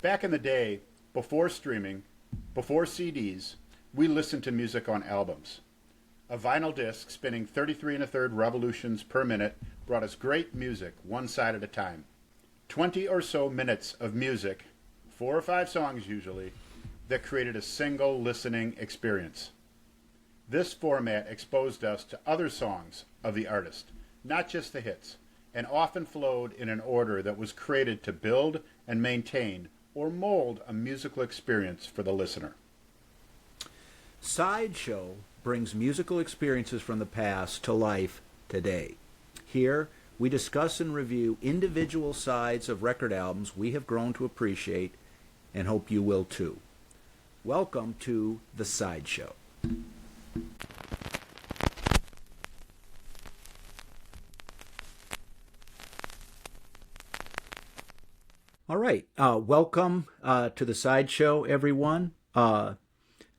Back in the day, before streaming, before CDs, we listened to music on albums. A vinyl disc spinning 33 and a third revolutions per minute brought us great music one side at a time. 20 or so minutes of music, 4 or 5 songs usually, that created a single listening experience. This format exposed us to other songs of the artist, not just the hits, and often flowed in an order that was created to build and maintain or mold a musical experience for the listener. Sideshow brings musical experiences from the past to life today. Here, we discuss and review individual sides of record albums we have grown to appreciate and hope you will too. Welcome to The Sideshow. All right, welcome to The Sideshow, everyone.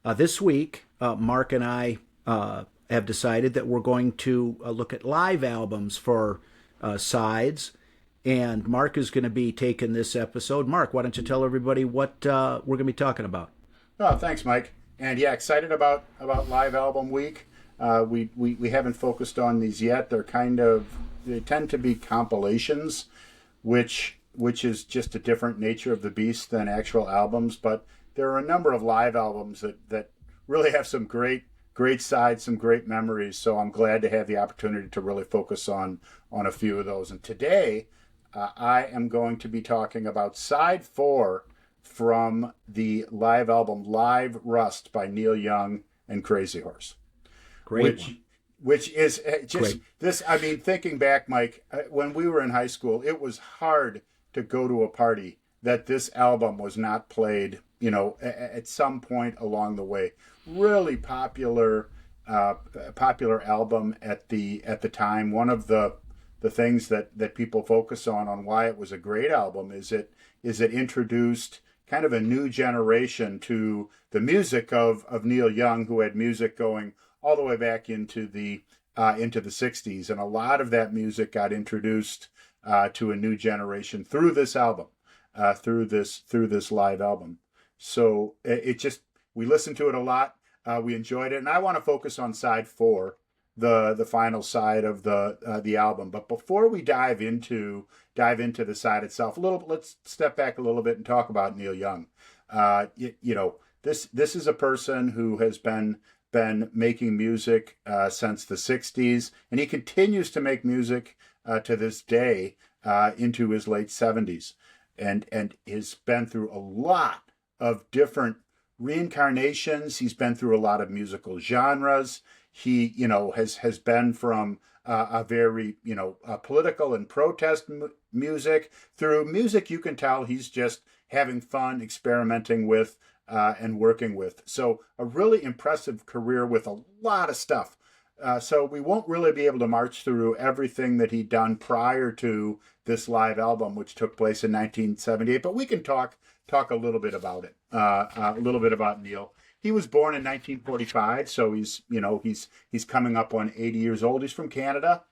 This week, Mark and I have decided that we're going to look at live albums for sides, and Mark is going to be taking this episode. Mark, why don't you tell everybody what we're going to be talking about? Oh, thanks, Mike. And yeah, excited about Live Album Week. We haven't focused on these yet. They tend to be compilations, which is just a different nature of the beast than actual albums. But there are a number of live albums that really have some great sides, some great memories. So I'm glad to have the opportunity to really focus on a few of those. And today, I am going to be talking about side 4 from the live album Live Rust by Neil Young and Crazy Horse. Which is just great. This, I mean, thinking back, Mike, when we were in high school, it was hard to go to a party that this album was not played, at some point along the way. Really popular album at the time. One of the things that people focus on why it was a great album is it introduced kind of a new generation to the music of Neil Young, who had music going all the way back into the 60s, and a lot of that music got introduced to a new generation through this album, through this live album. So we listened to it a lot. We enjoyed it, and I want to focus on side 4, the final side of the album. But before we dive into the side itself, let's step back a little bit and talk about Neil Young. This is a person who has been making music since the 60s, and he continues to make music to this day into his late 70s, and has been through a lot of different reincarnations. He's been through a lot of musical genres. He, has been from a very, political and protest music through music you can tell he's just having fun experimenting with and working with. So a really impressive career with a lot of stuff. So we won't really be able to march through everything that he'd done prior to this live album, which took place in 1978, but we can talk a little bit about it, a little bit about Neil. He was born in 1945, so he's coming up on 80 years old. He's from Canada.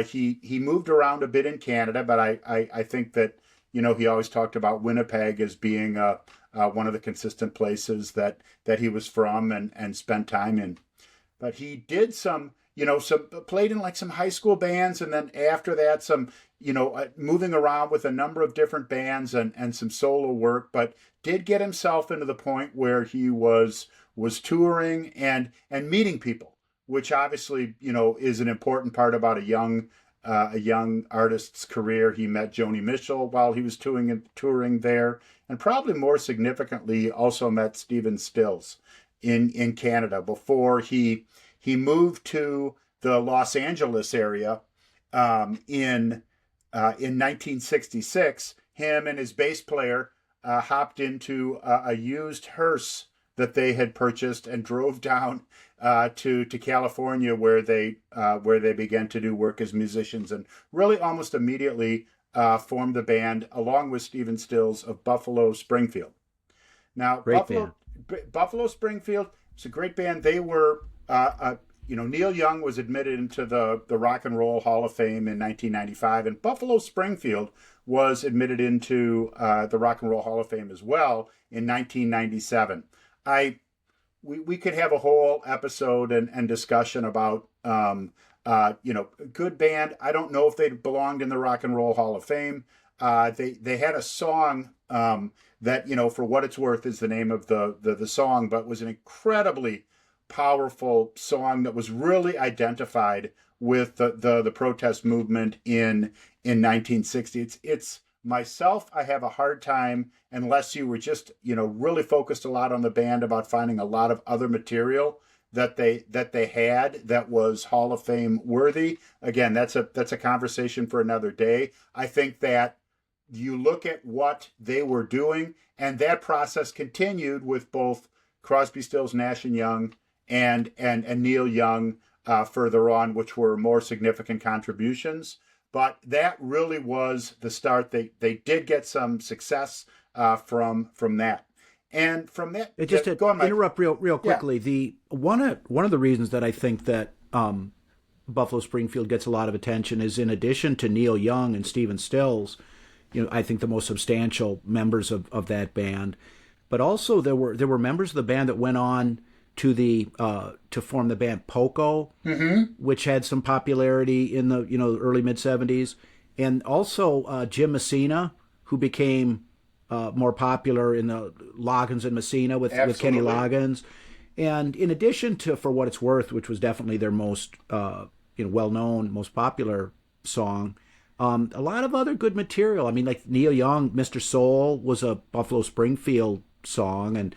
He moved around a bit in Canada, but I think that, he always talked about Winnipeg as being one of the consistent places that he was from and spent time in. But he did some played in like some high school bands, and then after that some, moving around with a number of different bands and some solo work, but did get himself into the point where he was touring and meeting people, which obviously, is an important part about a young artist's career. He met Joni Mitchell while he was touring there, and probably more significantly also met Stephen Stills in Canada before he moved to the Los Angeles area in 1966. Him and his bass player hopped into a used hearse that they had purchased and drove down to California, where they began to do work as musicians, and really almost immediately formed the band along with Stephen Stills of Buffalo Springfield. Now, Buffalo Springfield is a great band. They were Neil Young was admitted into the Rock and Roll Hall of Fame in 1995, and Buffalo Springfield was admitted into the Rock and Roll Hall of Fame as well in 1997. We could have a whole episode and discussion about good band. I don't know if they belonged in the Rock and Roll Hall of Fame. They had a song that, for what it's worth, is the name of the song, but was an incredibly powerful song that was really identified with the protest movement in 1960. It's myself. I have a hard time, unless you were just really focused a lot on the band, about finding a lot of other material that they had that was Hall of Fame worthy. Again, that's a conversation for another day. I think that you look at what they were doing, and that process continued with both Crosby, Stills, Nash and Young and Neil Young further on, which were more significant contributions. But that really was the start. They did get some success from that. And from that, just to interrupt real quickly, the one of the reasons that I think that Buffalo Springfield gets a lot of attention is, in addition to Neil Young and Stephen Stills, I think the most substantial members of that band, but also there were members of the band that went on to form the band Poco, which had some popularity in the early mid '70s, and also Jim Messina, who became more popular in the Loggins and Messina with Kenny Loggins. And in addition to For What It's Worth, which was definitely their most well-known, most popular song, a lot of other good material. I mean, like Neil Young, Mr. Soul was a Buffalo Springfield song, and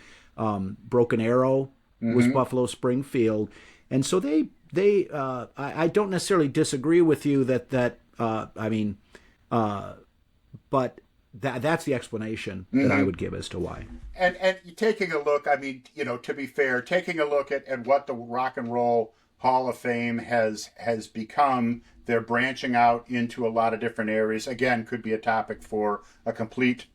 Broken Arrow was Buffalo Springfield. And so I don't necessarily disagree with you but that's the explanation that I would give as to why. And taking a look, to be fair, taking a look at what the Rock and Roll Hall of Fame has become, they're branching out into a lot of different areas. Again, could be a topic for a complete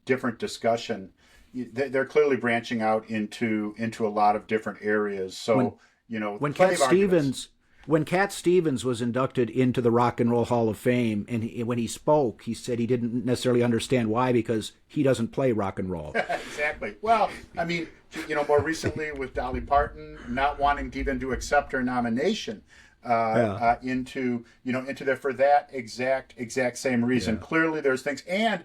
different discussion. They're clearly branching out into a lot of different areas. So, when Cat Stevens was inducted into the Rock and Roll Hall of Fame, and when he spoke, he said he didn't necessarily understand why, because he doesn't play rock and roll. Exactly. Well, more recently with Dolly Parton not wanting even to accept her nomination into there for that exact same reason. Yeah. Clearly, there's things, and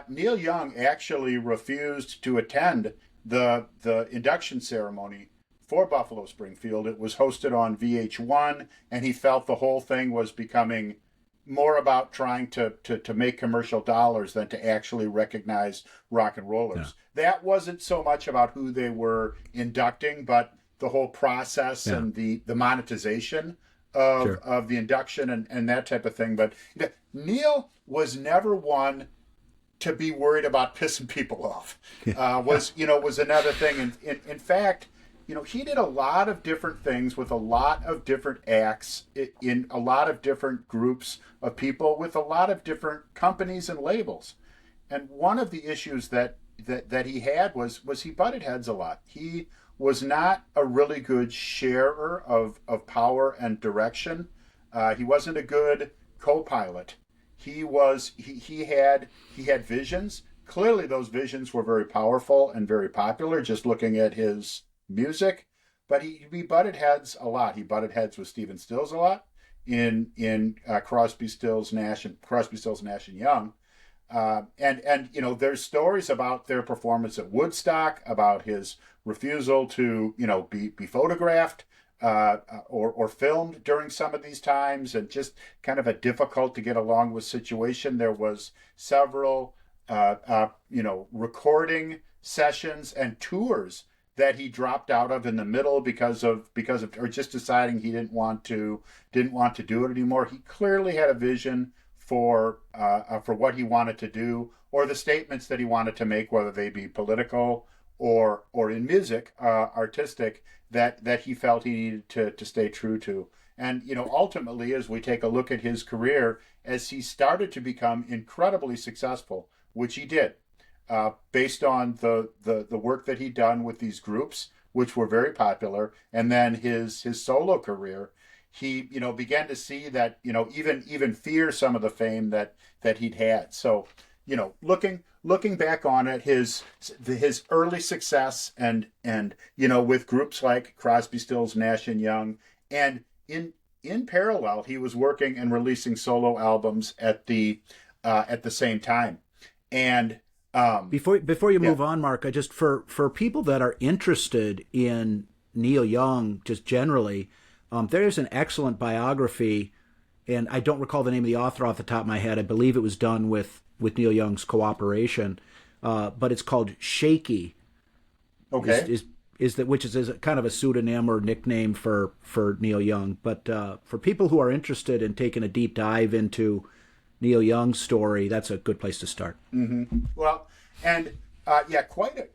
Neil Young actually refused to attend the induction ceremony for Buffalo Springfield. It was hosted on VH1, and he felt the whole thing was becoming more about trying to make commercial dollars than to actually recognize rock and rollers. Yeah. That wasn't so much about who they were inducting, but the whole process and the monetization of the induction and that type of thing. But Neil was never one to be worried about pissing people off. Was another thing. And in fact, he did a lot of different things with a lot of different acts in a lot of different groups of people with a lot of different companies and labels. And one of the issues that he had was he butted heads a lot. He was not a really good sharer of power and direction. He wasn't a good co-pilot. He had visions. Clearly those visions were very powerful and very popular, just looking at his music, but he butted heads a lot. He butted heads with Stephen Stills a lot in Crosby, Stills, Nash and Young, and there's stories about their performance at Woodstock, about his refusal to be photographed or filmed during some of these times, and just kind of a difficult to get along with situation. There was several recording sessions and tours that he dropped out of in the middle because of or just deciding he didn't want to do it anymore. He clearly had a vision for what he wanted to do, or the statements that he wanted to make, whether they be political or in music, artistic, that he felt he needed to stay true to. And ultimately, as we take a look at his career, as he started to become incredibly successful, which he did, based on the work that he'd done with these groups, which were very popular, and then his solo career, he began to see that even fear some of the fame that he'd had. So looking back on it, his early success and with groups like Crosby, Stills, Nash and Young, and in parallel he was working and releasing solo albums at the same time. And before you yeah. move on, Mark, I just for people that are interested in Neil Young, just generally, there's an excellent biography, and I don't recall the name of the author off the top of my head. I believe it was done with Neil Young's cooperation, but it's called Shaky. Okay. Is that which is kind of a pseudonym or nickname for Neil Young. But for people who are interested in taking a deep dive into Neil Young's story, that's a good place to start. Mm-hmm. Well, and quite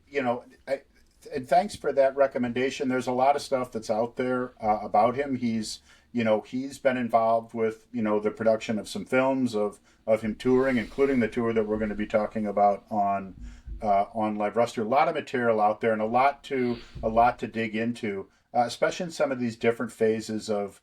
and thanks for that recommendation. There's a lot of stuff that's out there about him. He's been involved with the production of some films of him touring, including the tour that we're going to be talking about on Live Ruster. A lot of material out there and a lot to dig into, especially in some of these different phases of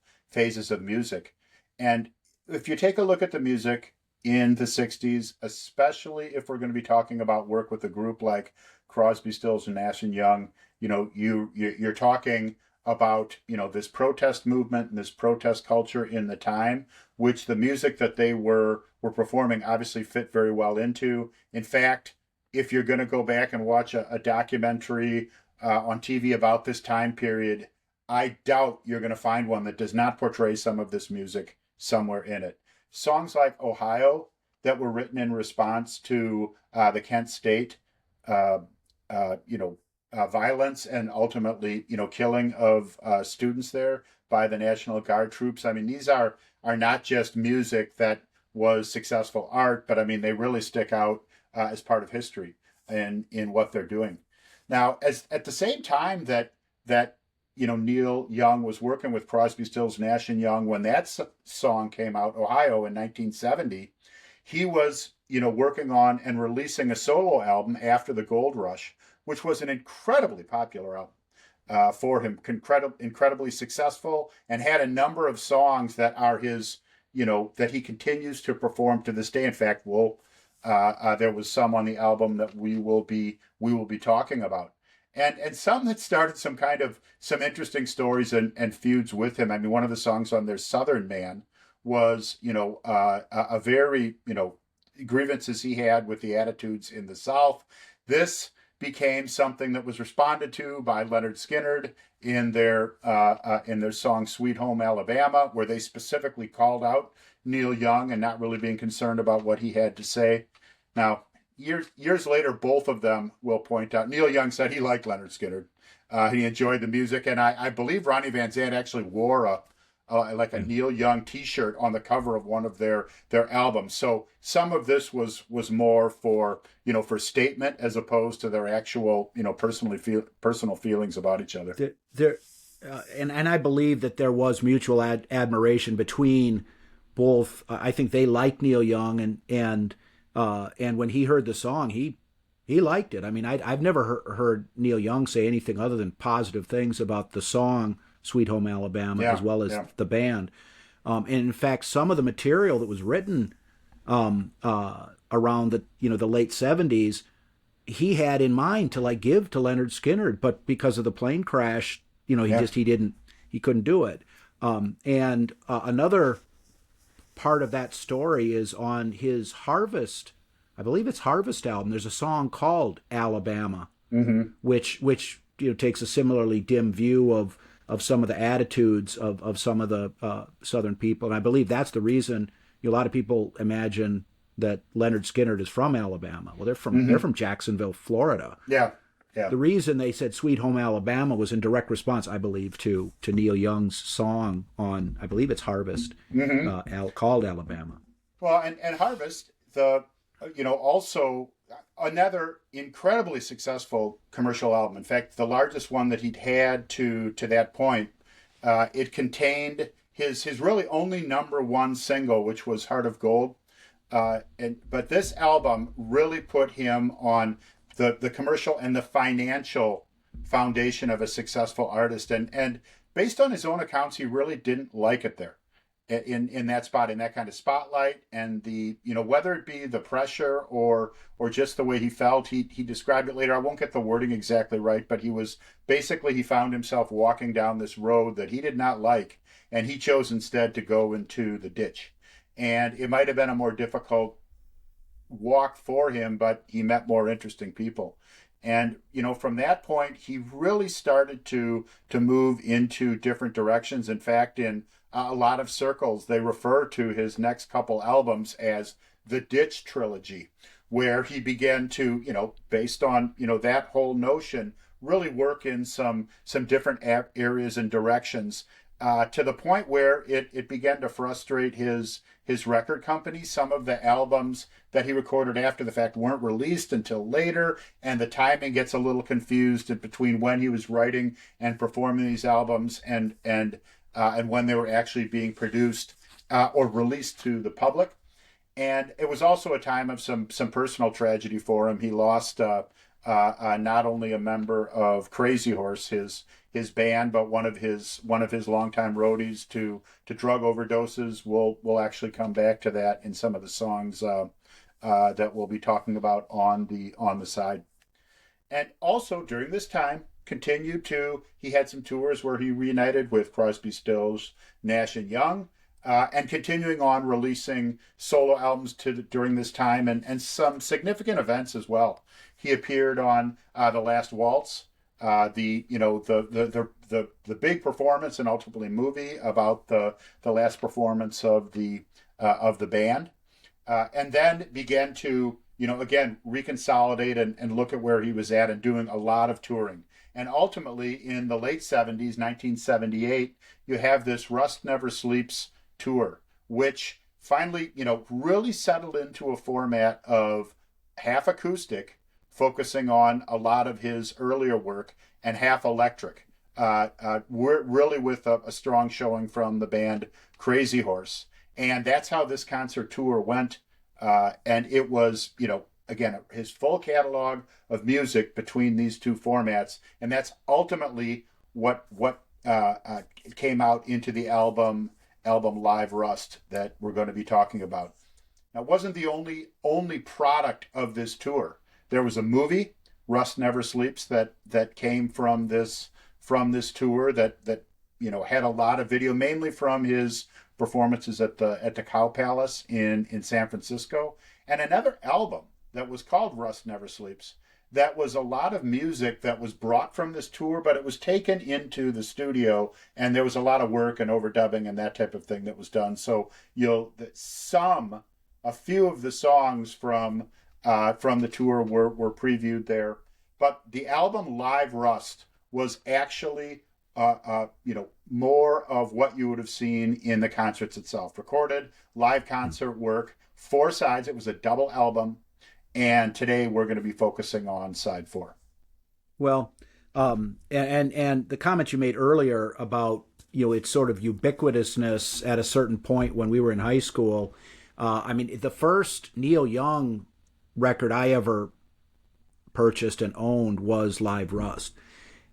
music. And if you take a look at the music in the 60s, especially if we're going to be talking about work with a group like Crosby, Stills, and Nash and Young, you're talking about this protest movement and this protest culture in the time, which the music that they were performing obviously fit very well into. In fact, if you're going to go back and watch a documentary on TV about this time period, I doubt you're going to find one that does not portray some of this music somewhere in it. Songs like Ohio that were written in response to the Kent State, violence and ultimately, killing of students there by the National Guard troops. I mean, these are not just music that was successful art, but I mean, they really stick out as part of history and in what they're doing. Now, at the same time that Neil Young was working with Crosby, Stills, Nash and Young when that song came out, Ohio, in 1970, he was working on and releasing a solo album after the Gold Rush, which was an incredibly popular album for him, incredibly successful, and had a number of songs that are his, that he continues to perform to this day. In fact, there was some on the album that we will be talking about. And some that started some interesting stories and feuds with him. I mean, one of the songs on their Southern Man was, a very, grievances he had with the attitudes in the South. This became something that was responded to by Lynyrd Skynyrd in their song Sweet Home Alabama, where they specifically called out Neil Young and not really being concerned about what he had to say. Now, years later, both of them will point out, Neil Young said he liked Lynyrd Skynyrd. He enjoyed the music, and I believe Ronnie Van Zant actually wore a Neil Young T-shirt on the cover of one of their albums. So some of this was more for for statement as opposed to their actual personal feelings about each other. And I believe that there was mutual admiration between both. I think they liked Neil Young, and when he heard the song, he liked it. I mean, I've never heard Neil Young say anything other than positive things about the song Sweet Home Alabama, as well as the band. And in fact, some of the material that was written around the late 70s, he had in mind to give to Lynyrd Skynyrd, but because of the plane crash, he couldn't do it. And another part of that story is on his Harvest, I believe it's Harvest album. There's a song called Alabama, which takes a similarly dim view of some of the attitudes of some of the Southern people. And I believe that's the reason a lot of people imagine that Lynyrd Skynyrd is from Alabama. Well, they're from Jacksonville, Florida. Yeah. The reason they said Sweet Home Alabama was in direct response, I believe, to Neil Young's song on, I believe it's Harvest, called Alabama. Well, and Harvest, also another incredibly successful commercial album. In fact, the largest one that he'd had to that point. It contained his really only number one single, which was Heart of Gold. But this album really put him on the commercial and the financial foundation of a successful artist. And based on his own accounts, he really didn't like it there in that spot, in that kind of spotlight, and the, whether it be the pressure or just the way he felt. He described it later. I won't get the wording exactly right, but he found himself walking down this road that he did not like, and he chose instead to go into the ditch. And it might have been a more difficult walk for him, but he met more interesting people. And from that point, he really started to move into different directions. In fact, in a lot of circles, they refer to his next couple albums as the Ditch Trilogy, where he began to, based on that whole notion, really work in some different areas and directions, to the point where it began to frustrate his record company. Some of the albums that he recorded after the fact weren't released until later, and the timing gets a little confused between when he was writing and performing these albums and when they were actually being produced or released to the public. And it was also a time of some personal tragedy for him. He lost not only a member of Crazy Horse, his band, but one of his longtime roadies to drug overdoses. We'll actually come back to that in some of the songs that we'll be talking about on the side. And also during this time, he had some tours where he reunited with Crosby, Stills, Nash and Young, and continuing on releasing solo albums during this time, and some significant events as well. He appeared on The Last Waltz, the big performance and ultimately movie about the last performance of the band, and then began to again reconsolidate and look at where he was at, and doing a lot of touring. And ultimately, in the late 70s, 1978, you have this Rust Never Sleeps tour, which finally, really settled into a format of half acoustic, focusing on a lot of his earlier work, and half electric. We're really with a strong showing from the band Crazy Horse. And that's how this concert tour went. And it was, again, his full catalog of music between these two formats. And that's ultimately what came out into the album Live Rust that we're going to be talking about. Now, it wasn't the only product of this tour. There was a movie, Rust Never Sleeps, that came from this tour that had a lot of video, mainly from his performances at the Cow Palace in San Francisco, and another album that was called Rust Never Sleeps. That was a lot of music that was brought from this tour, but it was taken into the studio, and there was a lot of work and overdubbing and that type of thing that was done. So a few of the songs from the tour were previewed there, but the album Live Rust was actually more of what you would have seen in the concerts itself. Recorded live concert work, 4 sides. It was a double album, and today we're going to be focusing on side 4. Well, and the comment you made earlier about its sort of ubiquitousness at a certain point when we were in high school. The first Neil Young record I ever purchased and owned was Live Rust,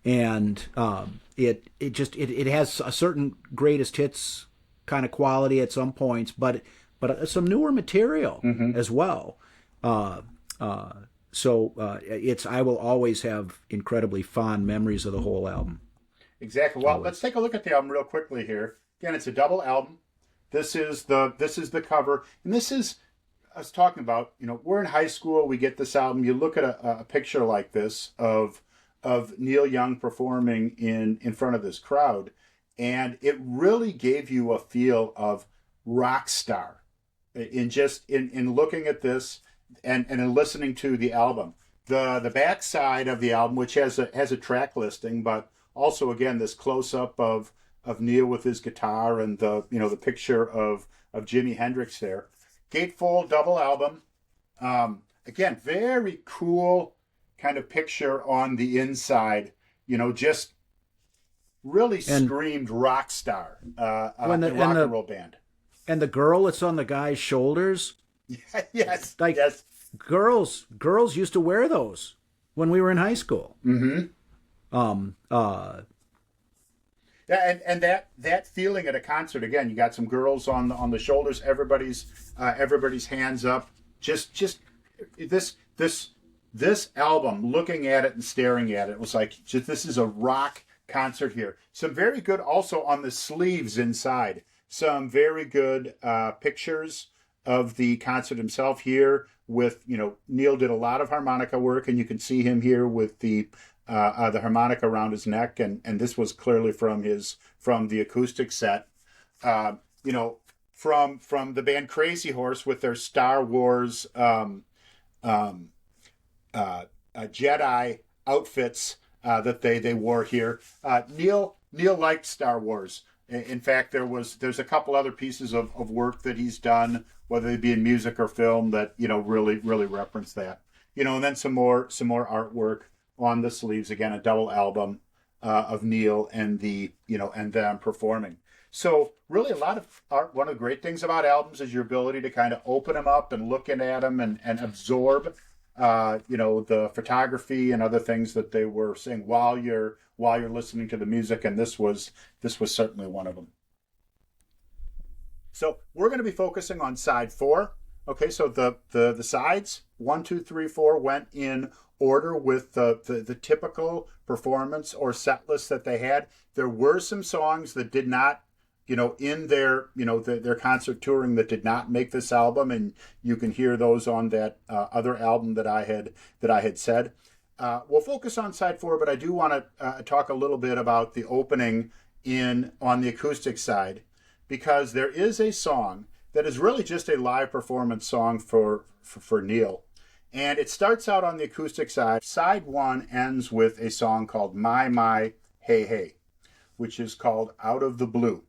and it has a certain greatest hits kind of quality at some points, but some newer material as well. So I will always have incredibly fond memories of the whole album. Exactly. Well, let's take a look at the album real quickly here. Again, it's a double album. This is the cover, and this is, I was talking about, we're in high school, we get this album, you look at a picture like this of Neil Young performing in front of this crowd, and it really gave you a feel of rock star in looking at this and in listening to the album. The back side of the album, which has a track listing, but also again this close up of Neil with his guitar, and the picture of Jimi Hendrix there. Gatefold double album. Again, very cool kind of picture on the inside. Just really screamed rock star. Rock and roll band. And the girl that's on the guy's shoulders. Yes. Yes. Girls used to wear those when we were in high school. Mm-hmm. Yeah, and that feeling at a concert again. You got some girls on the shoulders. Everybody's hands up. Just this album. Looking at it and staring at it was like just this is a rock concert here. Some very good also on the sleeves inside. Some very good pictures of the concert himself here. With Neil did a lot of harmonica work, and you can see him here with the harmonica around his neck, and this was clearly from the acoustic set. You know, from the band Crazy Horse with their Star Wars Jedi outfits that they wore here. Neil liked Star Wars. In fact, there's a couple other pieces of work that he's done, whether they be in music or film, that really reference that. And then some more artwork on the sleeves. Again, a double album of Neil and them performing. So really, a lot of art. One of the great things about albums is your ability to kind of open them up and look at them and absorb, the photography and other things that they were saying while you're listening to the music. And this was certainly one of them. So we're going to be focusing on side 4. Okay, so the sides 1, 2, 3, 4 went in order with the typical performance or set list that they had. There were some songs that did not, in their their concert touring, that did not make this album, and you can hear those on that other album that I had said. We'll focus on side 4, but I do want to talk a little bit about the opening on the acoustic side, because there is a song that is really just a live performance song for Neil. And it starts out on the acoustic side. Side 1 ends with a song called My, My, Hey, Hey, which is called Out of the Blue.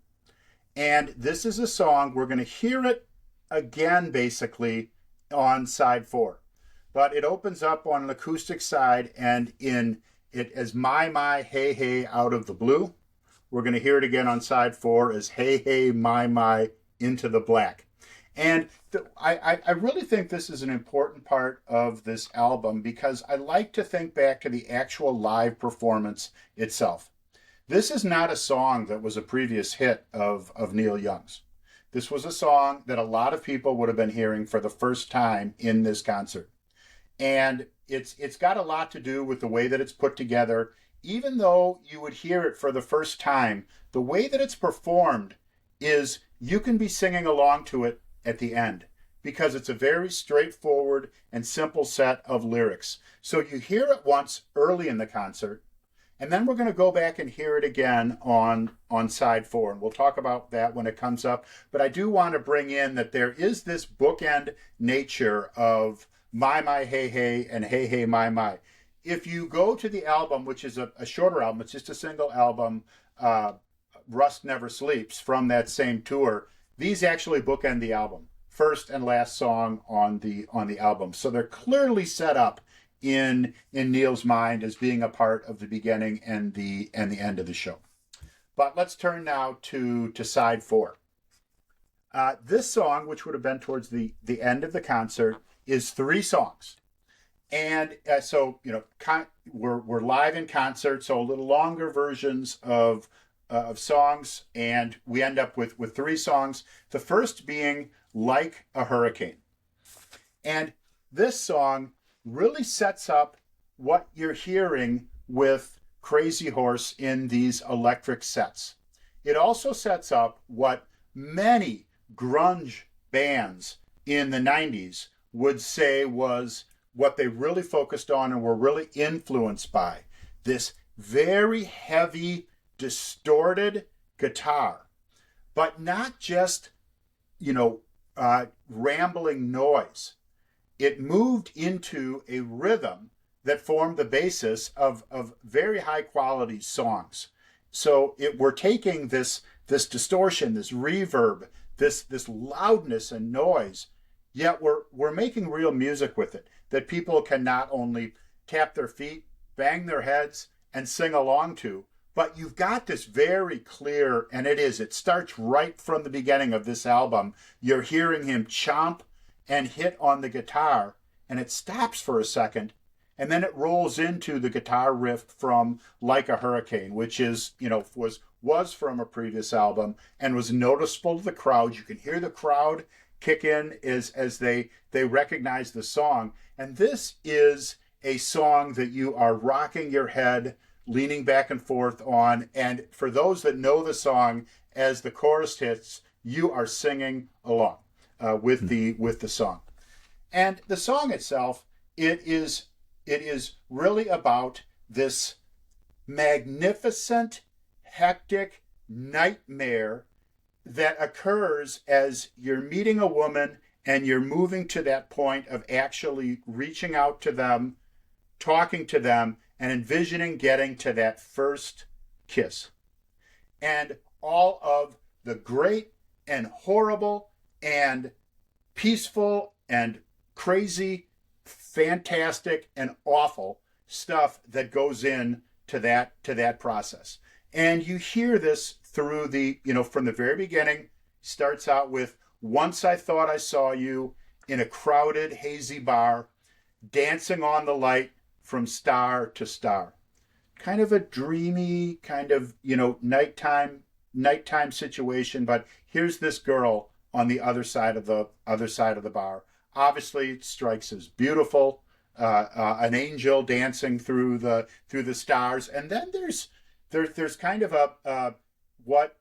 And this is a song, we're going to hear it again, basically, on side 4. But it opens up on an acoustic side, and in it as My, My, Hey, Hey, Out of the Blue. We're going to hear it again on side 4 as Hey, Hey, My, Into the Black. And I really think this is an important part of this album, because I like to think back to the actual live performance itself. This is not a song that was a previous hit of Neil Young's. This was a song that a lot of people would have been hearing for the first time in this concert. And it's got a lot to do with the way that it's put together. Even though you would hear it for the first time, the way that it's performed is you can be singing along to it at the end, because it's a very straightforward and simple set of lyrics. So you hear it once early in the concert, and then we're going to go back and hear it again on side 4, and we'll talk about that when it comes up. But I do want to bring in that there is this bookend nature of My, My, Hey, Hey, and Hey, Hey, My. If you go to the album, which is a shorter album, it's just a single album, Rust Never Sleeps, from that same tour, these actually bookend the album. First and last song on the album. So they're clearly set up in Neil's mind as being a part of the beginning and the end of the show. But let's turn now to side 4. This song, which would have been towards the end of the concert, is 3 songs. And so, we're live in concert, so a little longer versions of songs, and we end up with 3 songs. The first being Like a Hurricane. And this song really sets up what you're hearing with Crazy Horse in these electric sets. It also sets up what many grunge bands in the 90s would say was what they really focused on and were really influenced by. This very heavy, distorted guitar, but not just, rambling noise. It moved into a rhythm that formed the basis of very high quality songs. So we're taking this distortion, this reverb, this loudness and noise, yet we're making real music with it that people can not only tap their feet, bang their heads, and sing along to, but you've got this very clear, and it starts right from the beginning of this album. You're hearing him chomp and hit on the guitar, and it stops for a second, and then it rolls into the guitar riff from Like a Hurricane, which is, was was from a previous album and was noticeable to the crowd. You can hear the crowd kick in as they recognize the song. And this is a song that you are rocking your head, leaning back and forth on. And for those that know the song, as the chorus hits, you are singing along with the song. And the song itself, it is really about this magnificent, hectic nightmare that occurs as you're meeting a woman and you're moving to that point of actually reaching out to them, talking to them, and envisioning getting to that first kiss. And all of the great and horrible and peaceful and crazy, fantastic, and awful stuff that goes in to that process. And you hear this through from the very beginning. Starts out with, once I thought I saw you in a crowded, hazy bar, dancing on the light from star to star. Kind of a dreamy, kind of, nighttime situation, but here's this girl on the other side of the bar. Obviously, it strikes as beautiful, an angel dancing through the stars, and then there's kind of what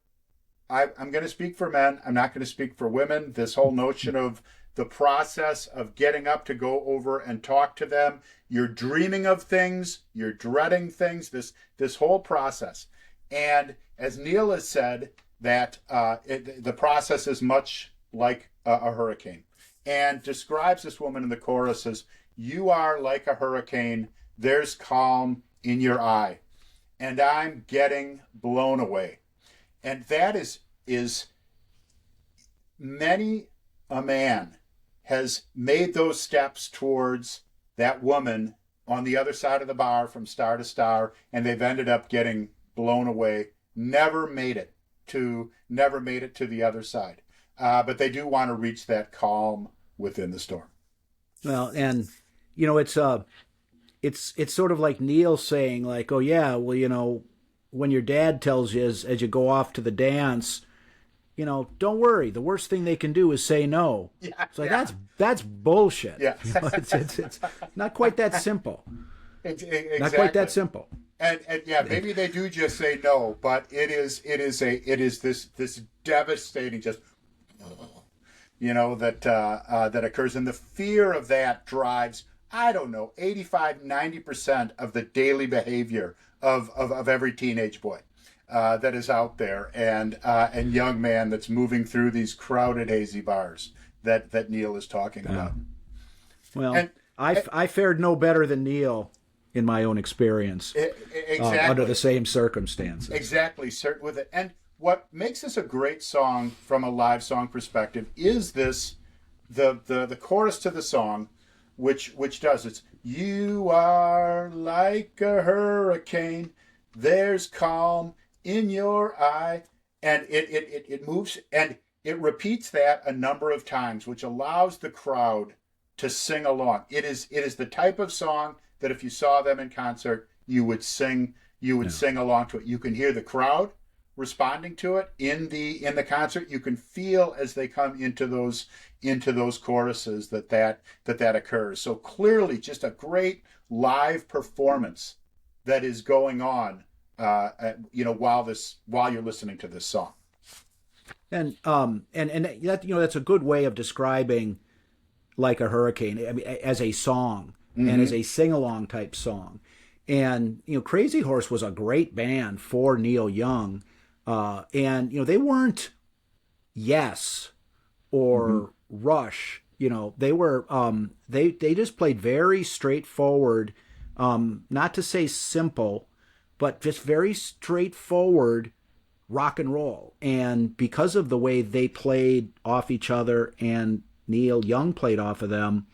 I'm going to speak for men. I'm not going to speak for women. This whole notion of the process of getting up to go over and talk to them. You're dreaming of things. You're dreading things. This whole process, and as Neil has said, that the process is much like a hurricane, and describes this woman in the chorus as, you are like a hurricane, there's calm in your eye, and I'm getting blown away. And that is many a man has made those steps towards that woman on the other side of the bar from star to star, and they've ended up getting blown away, never made it to the other side. But they do want to reach that calm within the storm. Well, and it's sort of like Neil saying, like, oh yeah, well, when your dad tells you as you go off to the dance, don't worry, the worst thing they can do is say no. Yeah, it's like, that's bullshit. Yeah. It's not quite that simple. Exactly. Not quite that simple. And yeah, maybe they do just say no, but it is this devastating just that occurs, and the fear of that drives, I don't know, 85-90% of the daily behavior of every teenage boy that is out there, and young man that's moving through these crowded, hazy bars that Neil is talking about. Well, and I fared no better than Neil in my own experience, exactly. Under the same circumstances. Exactly, certain with it. And what makes this a great song from a live song perspective is the chorus to the song, which does it's, you are like a hurricane, there's calm in your eye, and it moves and it repeats that a number of times, which allows the crowd to sing along. It is the type of song that if you saw them in concert, you would sing along to it. You can hear the crowd responding to it in the concert. You can feel as they come into those choruses that occurs. So clearly, just a great live performance that is going on, while you're listening to this song. And that that's a good way of describing Like a Hurricane, I mean, as a song, mm-hmm. and as a sing-along type song. And Crazy Horse was a great band for Neil Young. And they weren't Yes or mm-hmm. Rush. They were they just played very straightforward, not to say simple, but just very straightforward rock and roll. And because of the way they played off each other and Neil Young played off of them,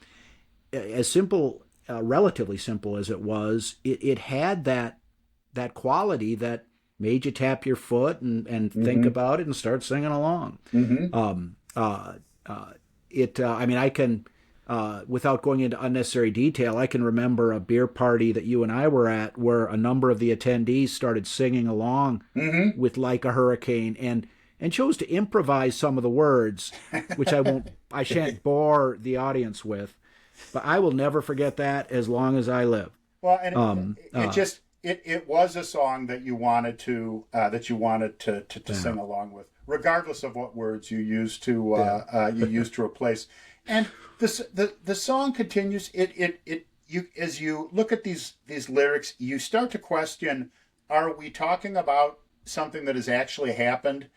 as simple, relatively simple as it was, it had that quality that made you tap your foot and mm-hmm. think about it and start singing along. Mm-hmm. I mean, I can without going into unnecessary detail, I can remember a beer party that you and I were at where a number of the attendees started singing along with Like a Hurricane and chose to improvise some of the words, which I shan't bore the audience with, but I will never forget that as long as I live. Well, and it was a song that you wanted to sing along with, regardless of what words you used to replace. And the song continues. You as you look at these lyrics, you start to question: are we talking about something that has actually happened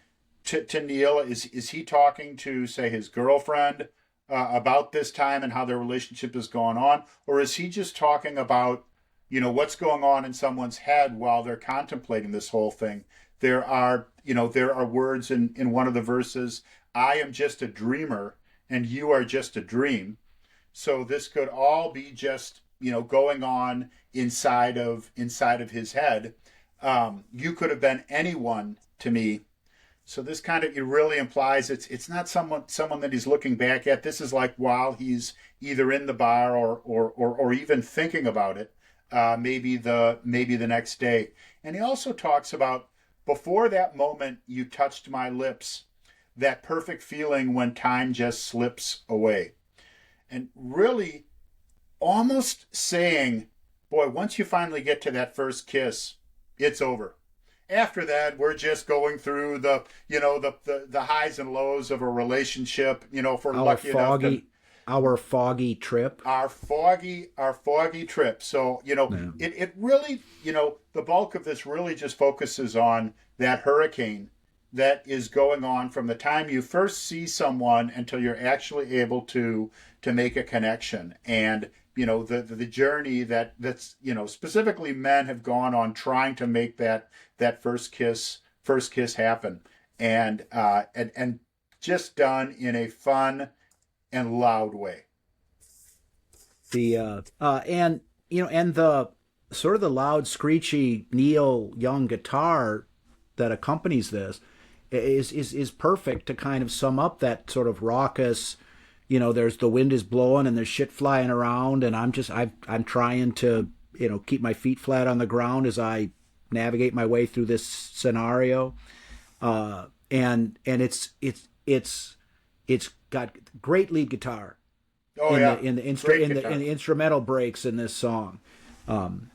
to Neil? Is he talking to, say, his girlfriend about this time and how their relationship is going on, or is he just talking about what's going on in someone's head while they're contemplating this whole thing? There are words in one of the verses: "I am just a dreamer and you are just a dream." So this could all be just going on inside of his head. You could have been anyone to me. So this kind of, it really implies it's not someone that he's looking back at. This is like while he's either in the bar or even thinking about it, maybe the next day. And he also talks about, before that moment you touched my lips, that perfect feeling when time just slips away. And really almost saying, boy, once you finally get to that first kiss, it's over. After that, we're just going through the highs and lows of a relationship, if we're lucky enough to, our foggy trip. Our foggy trip. So, it really, the bulk of this really just focuses on that hurricane that is going on from the time you first see someone until you're actually able to make a connection. And, the journey that's, specifically men have gone on trying to make that first kiss happen. And just done in a fun and loud way. And the sort of the loud, screechy Neil Young guitar that accompanies this is perfect to kind of sum up that sort of raucous, there's the wind is blowing and there's shit flying around, and I'm trying to keep my feet flat on the ground as I navigate my way through this scenario. And it's got great lead guitar. In the instrumental breaks in this song. And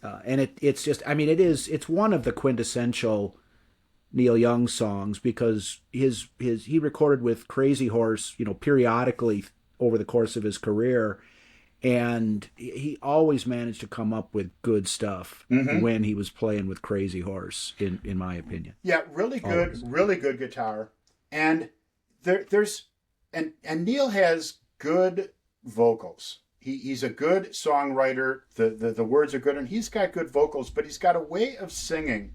it's just, it's one of the quintessential Neil Young songs, because he recorded with Crazy Horse, periodically over the course of his career, and he always managed to come up with good stuff when he was playing with Crazy Horse, in my opinion. Yeah, really good guitar. And there's Neil has good vocals. He's a good songwriter. The words are good, and he's got good vocals, but he's got a way of singing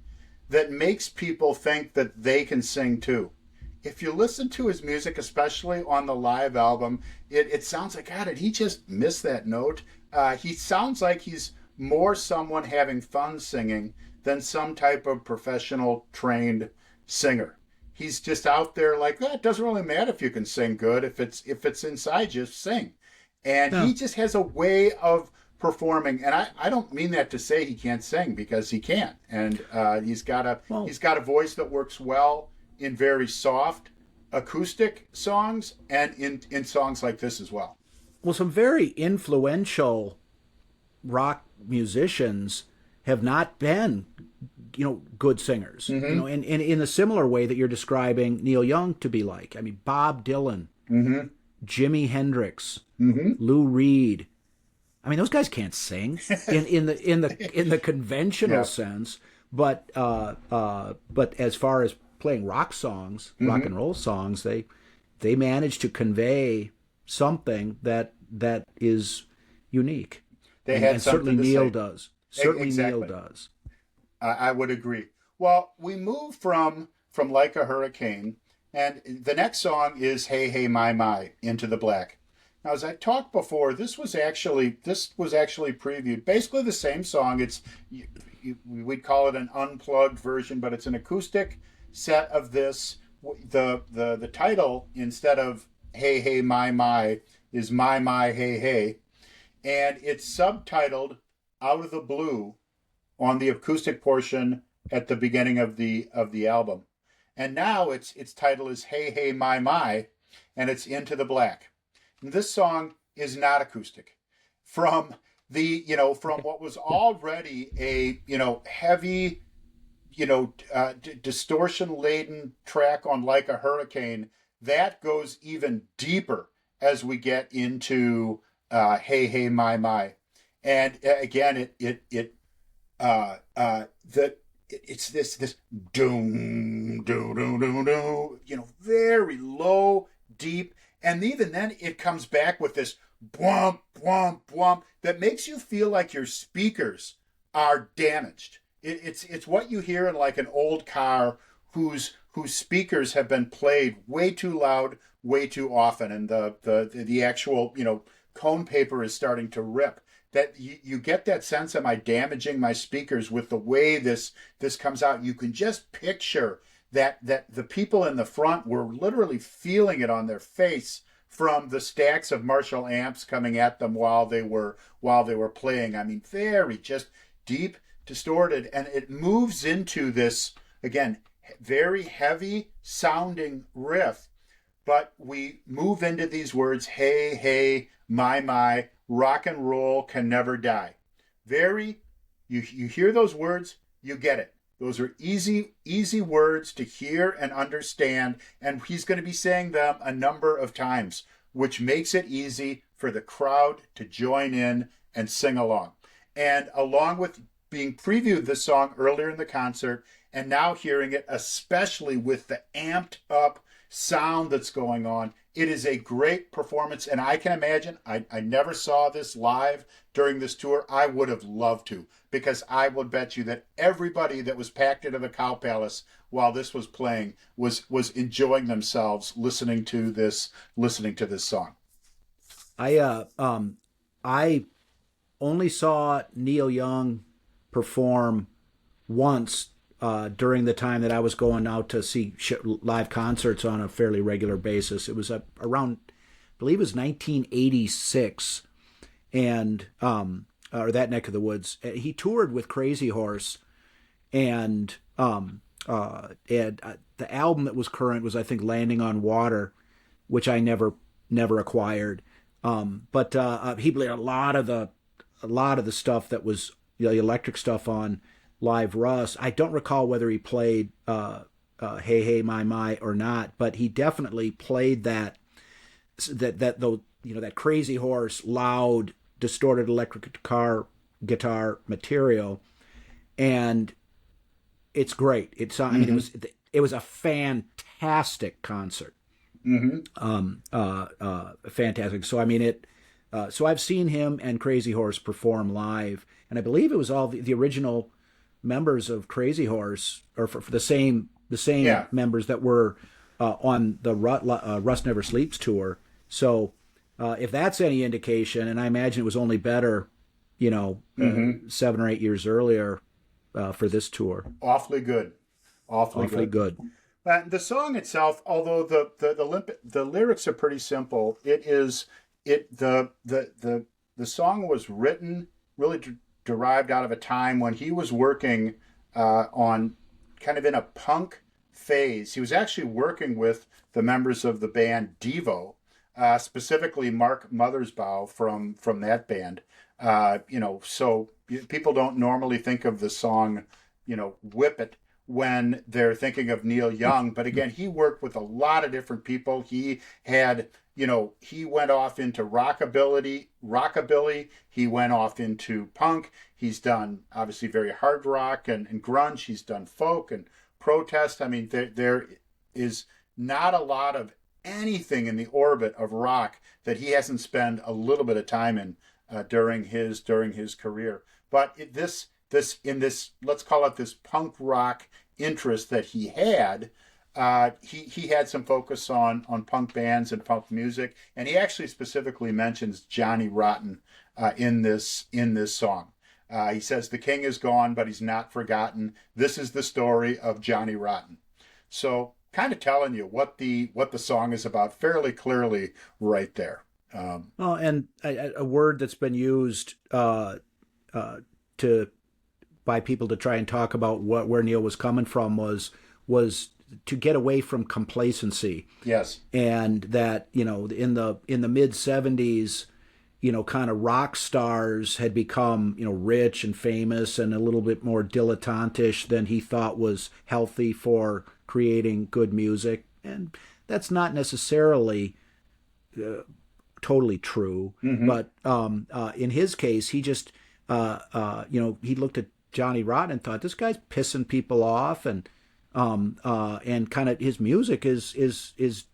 that makes people think that they can sing too. If you listen to his music, especially on the live album, it sounds like, God, did he just miss that note? He sounds like he's more someone having fun singing than some type of professional trained singer. He's just out there like, it doesn't really matter if you can sing good. If it's inside you, sing. And he just has a way of performing. And I don't mean that to say he can't sing, because he can. And he's got a voice that works well in very soft acoustic songs and in songs like this as well. Well, some very influential rock musicians have not been good singers, and in a similar way that you're describing Neil Young to be like. Bob Dylan, Jimi Hendrix, Lou Reed. Those guys can't sing in the conventional sense, but as far as playing rock songs, rock and roll songs, they manage to convey something that is unique. And certainly Neil does. Exactly. Neil does. I would agree. Well, we move from Like a Hurricane, and the next song is Hey Hey My My, Into the Black. Now, as I talked before, this was actually previewed. Basically the same song. We'd call it an unplugged version, but it's an acoustic set of this. The title, instead of Hey Hey My My, is My Hey Hey, and it's subtitled Out of the Blue on the acoustic portion at the beginning of the album. And now its title is Hey Hey My, and it's Into the Black. And this song is not acoustic. From from what was already a heavy distortion laden track on Like a Hurricane, that goes even deeper as we get into Hey Hey My, and again it's this doom doom doom doom doom, very low, deep, and even then it comes back with this bwomp bwomp bwomp that makes you feel like your speakers are damaged. It's what you hear in like an old car whose speakers have been played way too loud, way too often, and the actual cone paper is starting to rip. That you get that sense, am I damaging my speakers with the way this comes out? You can just picture that the people in the front were literally feeling it on their face from the stacks of Marshall amps coming at them while they were playing. I mean, very just deep, distorted, and it moves into this again very heavy sounding riff, but we move into these words, hey hey my, rock and roll can never die. Very, you hear those words, you get it. Those are easy words to hear and understand, and he's going to be saying them a number of times, which makes it easy for the crowd to join in and sing along. And along with being previewed this song earlier in the concert, and now hearing it, especially with the amped up sound that's going on, it is a great performance. And I can imagine, I never saw this live during this tour. I would have loved to, because I would bet you that everybody that was packed into the Cow Palace while this was playing was enjoying themselves listening to this song. I only saw Neil Young perform once during the time that I was going out to see live concerts on a fairly regular basis. It was around, I believe it was 1986, and or that neck of the woods. He toured with Crazy Horse, and the album that was current was, I think, Landing on Water, which I never acquired. But he played a lot of the stuff that was the electric stuff on Live Russ. I don't recall whether he played Hey Hey My or not, but he definitely played that Crazy Horse loud distorted electric guitar material, and it's great. It's I mean it was a fantastic concert. Fantastic. So I mean so I've seen him and Crazy Horse perform live, and I believe it was all the original members of Crazy Horse, or for the same members that were on the Rust Never Sleeps tour. So if that's any indication, and I imagine it was only better, 7 or 8 years earlier for this tour. Awfully good. Awfully good. The song itself, although the lyrics are pretty simple, the song was written really derived out of a time when he was working on kind of in a punk phase. He was actually working with the members of the band Devo, specifically Mark Mothersbaugh from that band. So people don't normally think of the song, Whip It, when they're thinking of Neil Young. But again, he worked with a lot of different people. He had, he went off into rockabilly. He went off into punk. He's done obviously very hard rock and grunge. He's done folk and protest. I mean, there is not a lot of anything in the orbit of rock that he hasn't spent a little bit of time in during his career. But this let's call it this punk rock interest that he had, he had some focus on punk bands and punk music, and he actually specifically mentions Johnny Rotten in this song. He says the king is gone, but he's not forgotten. This is the story of Johnny Rotten. So kind of telling you what the song is about fairly clearly right there. Well, and a word that's been used to by people to try and talk about where Neil was coming from was to get away from complacency. Yes. And that, in the mid 70s, kind of rock stars had become, rich and famous and a little bit more dilettantish than he thought was healthy for creating good music. And that's not necessarily totally true. Mm-hmm. But in his case, he just, he looked at Johnny Rotten and thought, this guy's pissing people off, and kind of his music is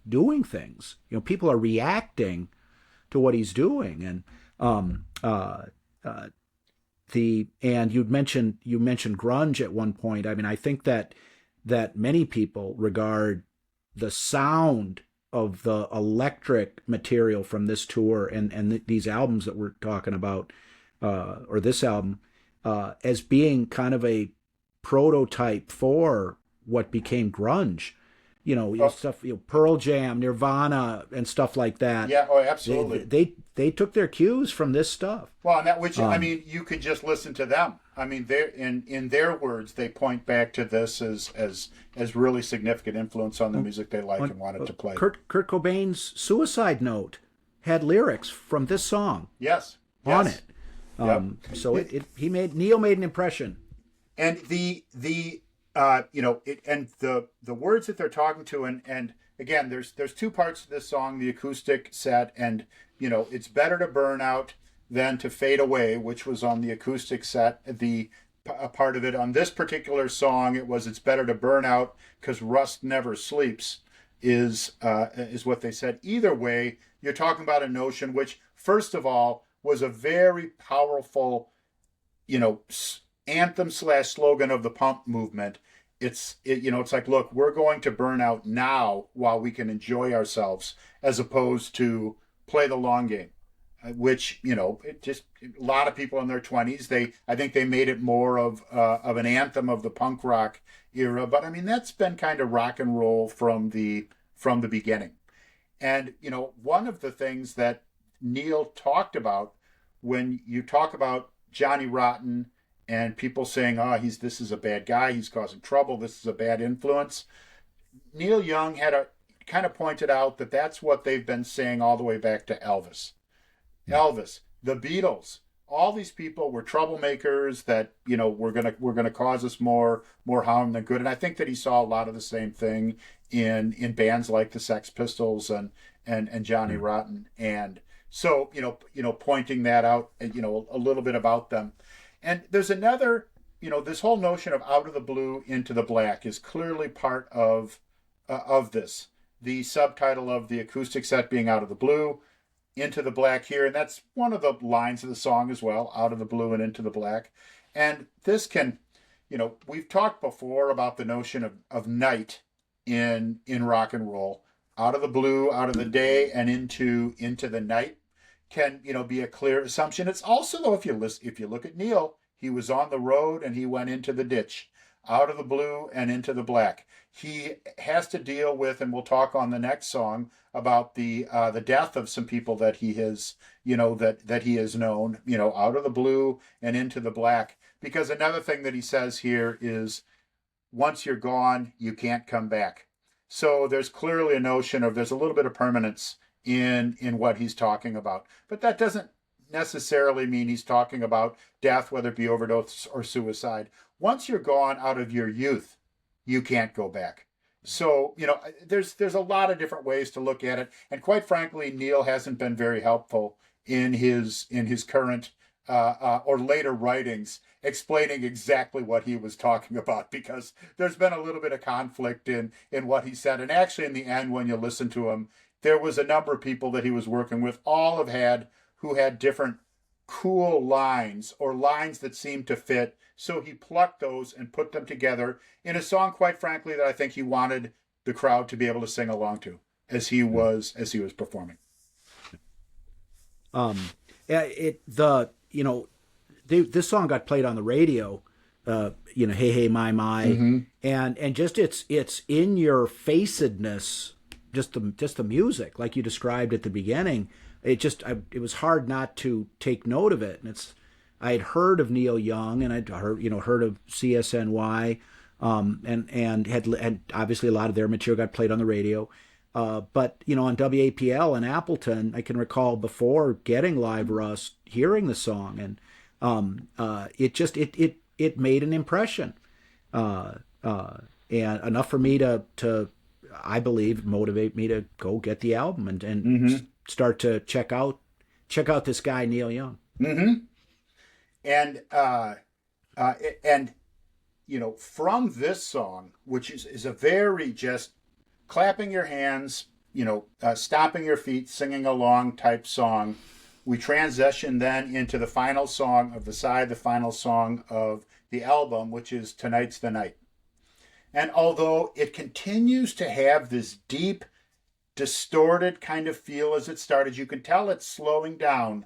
doing things. People are reacting to what he's doing, and and you mentioned grunge at one point. I mean, I think that many people regard the sound of the electric material from this tour and these albums that we're talking about, or this album, as being kind of a prototype for what became grunge. Stuff, Pearl Jam, Nirvana, and stuff like that. Yeah, oh, absolutely. They took their cues from this stuff. Well, and I mean, you could just listen to them. I mean, they in their words, they point back to this as really significant influence on the music they like and wanted to play. Kurt Cobain's Suicide Note had lyrics from this song. Yes. On it. Yep. So Neil made an impression. And the words that they're talking to, and again, there's two parts to this song, the acoustic set, and it's better to burn out than to fade away, which was on the acoustic set. The part of it on this particular song, it's better to burn out because rust never sleeps, is what they said. Either way, you're talking about a notion which, first of all, was a very powerful, anthem / slogan of the punk movement. It's like, look, we're going to burn out now while we can enjoy ourselves, as opposed to play the long game, which, it just, a lot of people in their 20s, I think they made it more of an anthem of the punk rock era. But I mean, that's been kind of rock and roll from the beginning. And, one of the things that Neil talked about when you talk about Johnny Rotten and people saying, this is a bad guy, he's causing trouble, this is a bad influence, Neil Young kind of pointed out that that's what they've been saying all the way back to Elvis. Yeah. Elvis, the Beatles, all these people were troublemakers that, were gonna cause us more harm than good. And I think that he saw a lot of the same thing in bands like the Sex Pistols and Johnny Rotten. And so, pointing that out, a little bit about them. And there's another, this whole notion of out of the blue into the black is clearly part of this. The subtitle of the acoustic set being out of the blue, into the black here. And that's one of the lines of the song as well, out of the blue and into the black. And this can, we've talked before about the notion of night in rock and roll. Out of the blue, out of the day, and into the night can, be a clear assumption. It's also, though, if you look at Neil, he was on the road and he went into the ditch, out of the blue and into the black. He has to deal with, and we'll talk on the next song about the death of some people that he has, that he has known, out of the blue and into the black. Because another thing that he says here is, once you're gone, you can't come back. So there's clearly a notion of, there's a little bit of permanence in what he's talking about. But that doesn't necessarily mean he's talking about death, whether it be overdose or suicide. Once you're gone out of your youth, you can't go back. So, there's a lot of different ways to look at it. And quite frankly, Neil hasn't been very helpful in his current or later writings explaining exactly what he was talking about, because there's been a little bit of conflict in what he said. And actually, in the end, when you listen to him, there was a number of people that he was working with, who had different cool lines or lines that seemed to fit. So he plucked those and put them together in a song, quite frankly, that I think he wanted the crowd to be able to sing along to as he was performing. This song got played on the radio, Hey Hey My My, mm-hmm. and just its in your facedness, just the music like you described at the beginning, it was hard not to take note of it. And I had heard of Neil Young, and I'd heard of CSNY, and obviously a lot of their material got played on the radio. But on WAPL in Appleton, I can recall before getting Live Rust, hearing the song, and it made an impression, and enough for me to I believe motivate me to go get the album and start to check out this guy Neil Young. Mm-hmm. And from this song, which is a very just clapping your hands, stomping your feet, singing along type song, we transition then into the final song of the side, the final song of the album, which is Tonight's the Night. And although it continues to have this deep, distorted kind of feel as it started, you can tell it's slowing down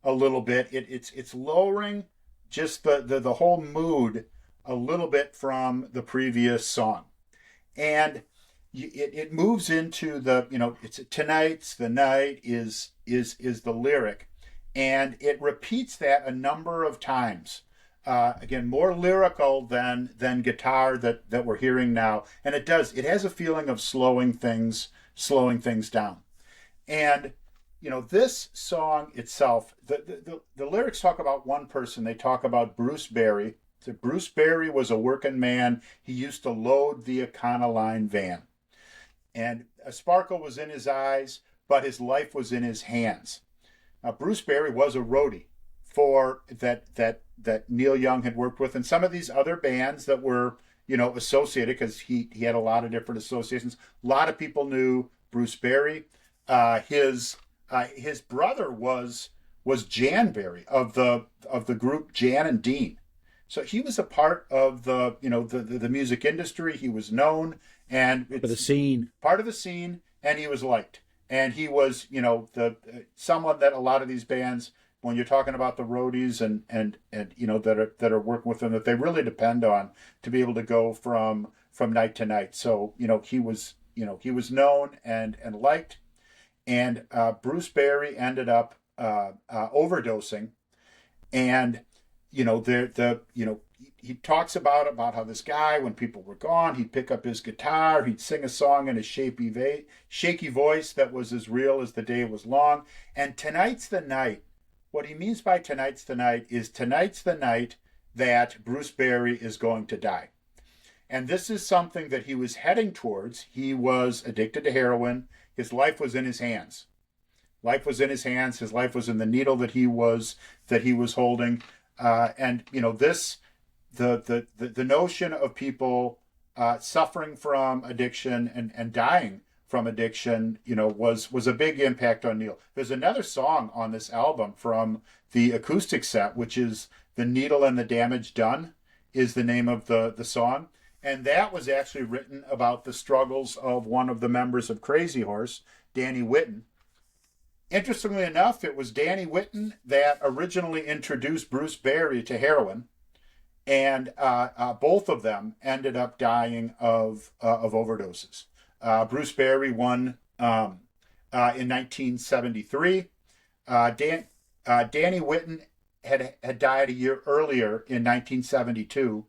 a little bit. It's lowering just the whole mood a little bit from the previous song. And it moves into it's Tonight's the Night is the lyric. And it repeats that a number of times. Again, more lyrical than guitar that we're hearing now. And it has a feeling of slowing things down. And this song itself, the lyrics talk about one person. They talk about Bruce Berry. So Bruce Berry was a working man. He used to load the Econoline van. And a sparkle was in his eyes, but his life was in his hands. Now, Bruce Berry was a roadie for that Neil Young had worked with, and some of these other bands that were, associated, because he had a lot of different associations. A lot of people knew Bruce Berry. His brother was Jan Berry of the group Jan and Dean. So he was a part of the music industry. He was known and for the scene, part of the scene, and he was liked. And he was, someone that a lot of these bands, when you're talking about the roadies and that are working with them, that they really depend on to be able to go from night to night. So he was known and liked, and Bruce Berry ended up overdosing, and he talks about how this guy, when people were gone, he'd pick up his guitar, he'd sing a song in a shaky voice that was as real as the day was long. And tonight's the night. What he means by tonight's the night is tonight's the night that Bruce Berry is going to die. And this is something that he was heading towards. He was addicted to heroin. His life was in his hands. Life was in his hands. His life was in the needle that he was holding. The notion of people suffering from addiction and dying from addiction, was a big impact on Neil. There's another song on this album from the acoustic set, which is "The Needle and the Damage Done," is the name of the song. And that was actually written about the struggles of one of the members of Crazy Horse, Danny Whitten. Interestingly enough, it was Danny Whitten that originally introduced Bruce Berry to heroin, and both of them ended up dying of overdoses. Bruce Berry won in 1973. Danny Whitten had died a year earlier in 1972.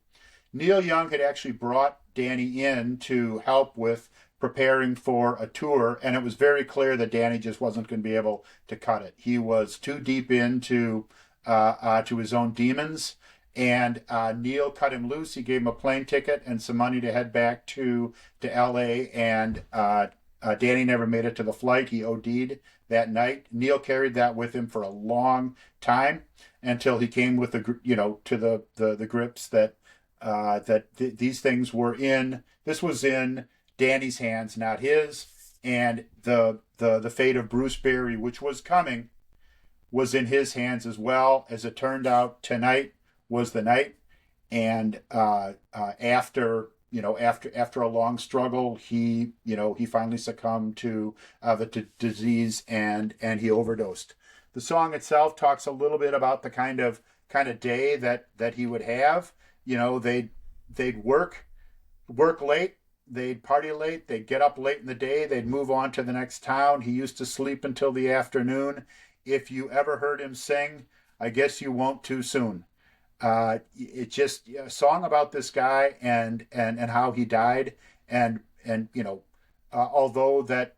Neil Young had actually brought Danny in to help with preparing for a tour, and it was very clear that Danny just wasn't going to be able to cut it. He was too deep into to his own demons, and Neil cut him loose. He gave him a plane ticket and some money to head back to L.A., and Danny never made it to the flight. He OD'd that night. Neil carried that with him for a long time until he came with to the grips that these things were in. This was in Danny's hands, not his, and the fate of Bruce Berry, which was coming, was in his hands as well. As it turned out, tonight was the night, and after a long struggle, he finally succumbed to the disease and he overdosed. The song itself talks a little bit about the kind of day that he would have. They'd work late, they'd party late, they'd get up late in the day, they'd move on to the next town. He used to sleep until the afternoon. If you ever heard him sing, I guess you won't too soon. It just a song about this guy and how he died, and although that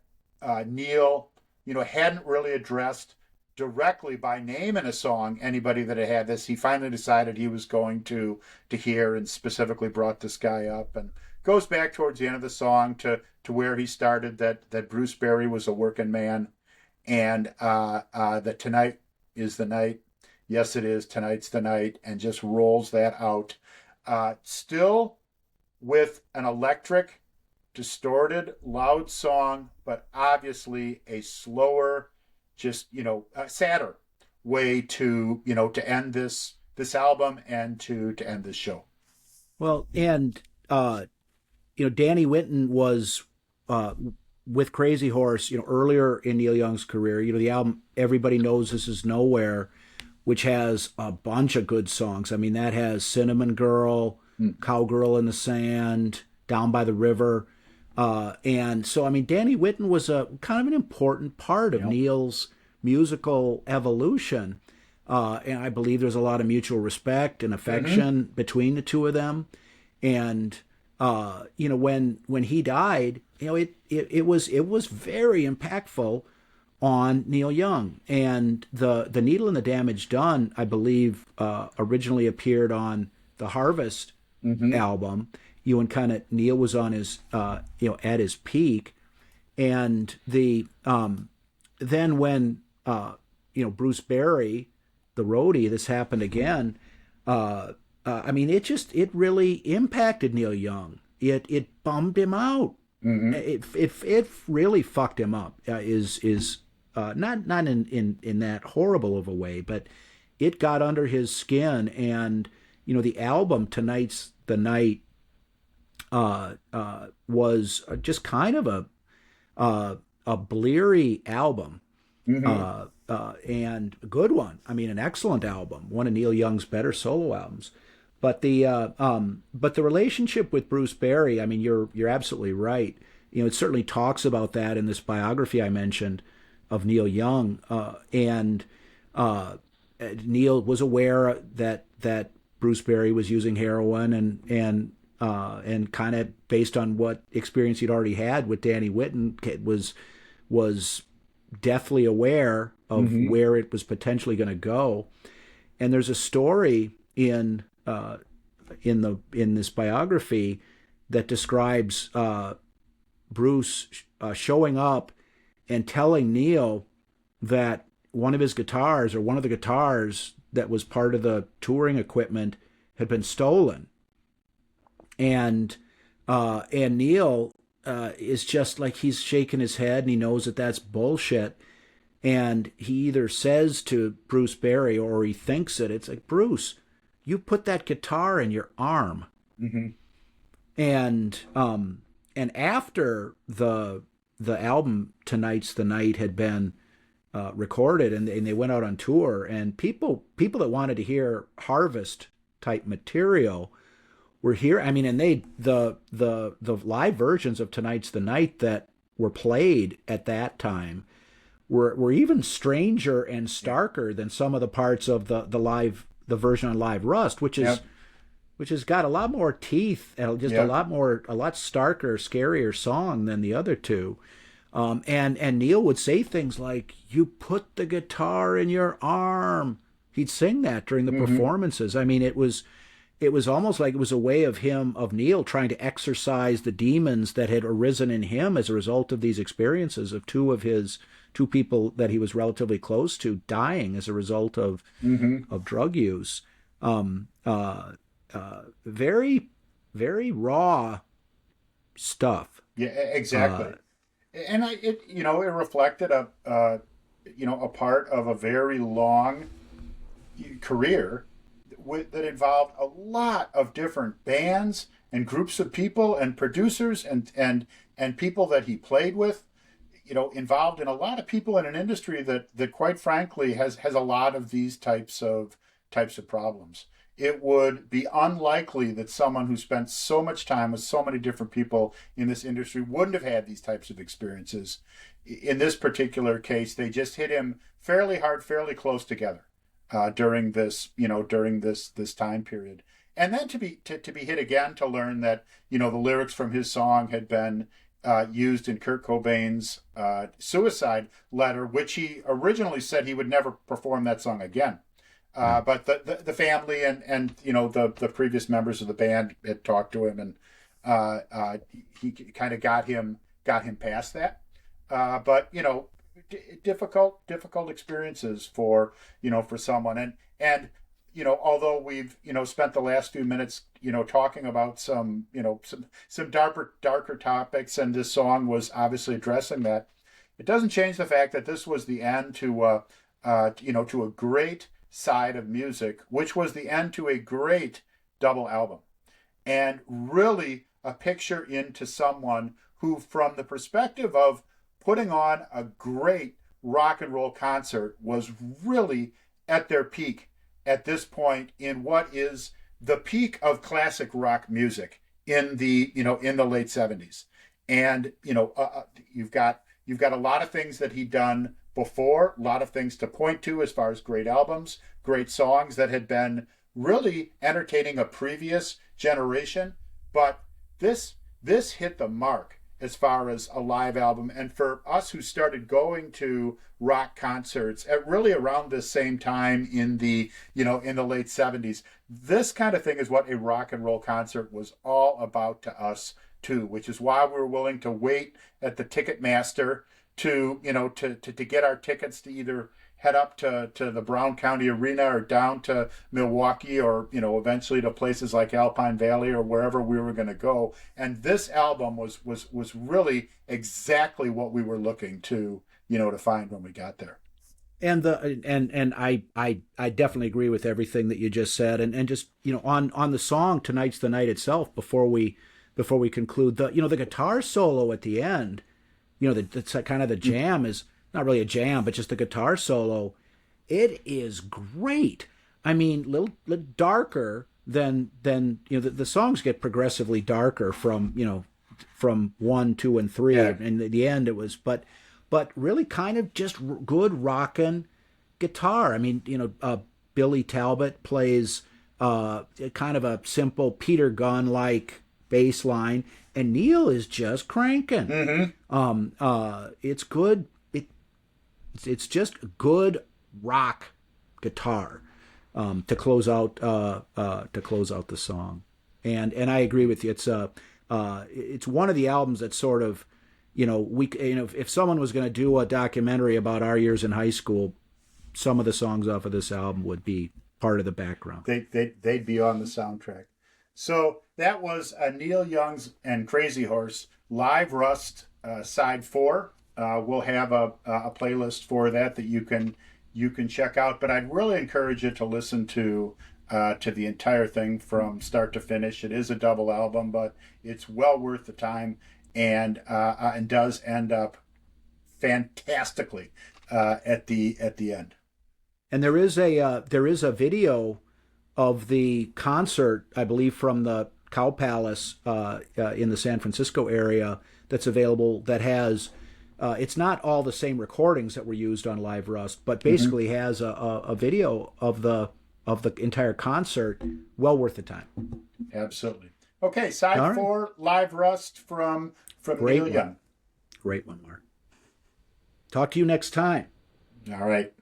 Neil hadn't really addressed directly by name in a song anybody that had this, he finally decided he was going to hear and specifically brought this guy up, and goes back towards the end of the song to where he started, that Bruce Berry was a working man, and that tonight is the night. Yes, it is. Tonight's the night, and just rolls that out. Still with an electric, distorted, loud song, but obviously a slower, just a sadder way to end this album and to end this show. Well, and Danny Whitten was with Crazy Horse, earlier in Neil Young's career. The album Everybody Knows This Is Nowhere, which has a bunch of good songs. I mean, that has Cinnamon Girl, Cowgirl in the Sand, Down by the River. And so, I mean, Danny Whitten was a kind of an important part of Neil's musical evolution. And I believe there's a lot of mutual respect and affection between the two of them. And, when he died, it was very impactful on Neil Young. And the Needle and the Damage Done, I believe, originally appeared on the Harvest album. Neil was on his at his peak, and then when Bruce Berry, the roadie, this happened again. I mean, it really impacted Neil Young. It bummed him out. It really fucked him up. Not in that horrible of a way, but it got under his skin. And the album Tonight's the Night was just kind of a bleary album, and a good one. I mean, an excellent album, one of Neil Young's better solo albums. But the relationship with Bruce Berry, I mean, you're absolutely right. It certainly talks about that in this biography I mentioned of Neil Young, and Neil was aware that Bruce Berry was using heroin, and kind of based on what experience he'd already had with Danny Whitten, was deathly aware of where it was potentially going to go. And there's a story in this biography that describes Bruce showing up and telling Neil that one of the guitars that was part of the touring equipment had been stolen. And Neil is just like, he's shaking his head, and he knows that that's bullshit. And he either says to Bruce Berry, or he thinks it. It's like, Bruce, you put that guitar in your arm. And after the album Tonight's the Night had been recorded, and they went out on tour, and people that wanted to hear Harvest type material were here. I mean, and the live versions of Tonight's the Night that were played at that time were even stranger and starker than some of the parts of the version on Live Rust, which has got a lot more teeth and just a lot starker, scarier song than the other two. And Neil would say things like, "You put the guitar in your arm." He'd sing that during the performances. I mean, it was almost like it was a way of Neil trying to exorcise the demons that had arisen in him as a result of these experiences of two people that he was relatively close to dying as a result of drug use. Very, very raw stuff. Yeah, exactly. And it reflected a part of a very long career that involved a lot of different bands and groups of people and producers and people that he played with, involved in a lot of people in an industry that quite frankly has a lot of these types of problems. it would be unlikely that someone who spent so much time with so many different people in this industry wouldn't have had these types of experiences. In this particular case, they just hit him fairly hard, fairly close together during this time period. And then to be hit again, to learn that the lyrics from his song had been used in Kurt Cobain's suicide letter, which he originally said he would never perform that song again. But the family and the previous members of the band had talked to him, and he kind of got him past that. But difficult experiences for someone, and although we've spent the last few minutes talking about some darker topics, and this song was obviously addressing that, it doesn't change the fact that this was the end to a great side of music, which was the end to a great double album, and really a picture into someone who, from the perspective of putting on a great rock and roll concert, was really at their peak at this point in what is the peak of classic rock music in the late 70s. And you've got a lot of things that he'd done before, a lot of things to point to as far as great albums, great songs that had been really entertaining a previous generation, but this hit the mark as far as a live album. And for us who started going to rock concerts at really around this same time in the late 70s, this kind of thing is what a rock and roll concert was all about to us too, which is why we were willing to wait at the Ticketmaster to get our tickets to either head up to the Brown County Arena or down to Milwaukee, or eventually to places like Alpine Valley or wherever we were going to go. And this album was really exactly what we were looking to find when we got there. And I definitely agree with everything that you just said, and just on the song "Tonight's the Night" itself, before we conclude, the guitar solo at the end, that's kind of the jam, is not really a jam, but just the guitar solo. It is great. I mean, little darker than the songs get progressively darker from 1, 2, and 3, Yeah. and at the end it was, but really kind of just good rockin' guitar. I mean, Billy Talbot plays kind of a simple Peter Gunn like bass line, and Neil is just cranking. Mm-hmm. It's good. It's just good rock guitar to close out the song, and I agree with you. It's one of the albums that sort of if someone was going to do a documentary about our years in high school, some of the songs off of this album would be part of the background. They'd be on the soundtrack. So that was Neil Young's and Crazy Horse Live Rust side 4. We'll have a playlist for that you can check out. But I'd really encourage you to listen to the entire thing from start to finish. It is a double album, but it's well worth the time, and does end up fantastically at the end. And there is a video of the concert, I believe, from the Cow Palace in the San Francisco area that's available. That has it's not all the same recordings that were used on Live Rust, but basically has a video of the entire concert. Well worth the time. Absolutely. Okay, side 4, Live Rust from Neil Young. Great one, Mark. Talk to you next time. All right.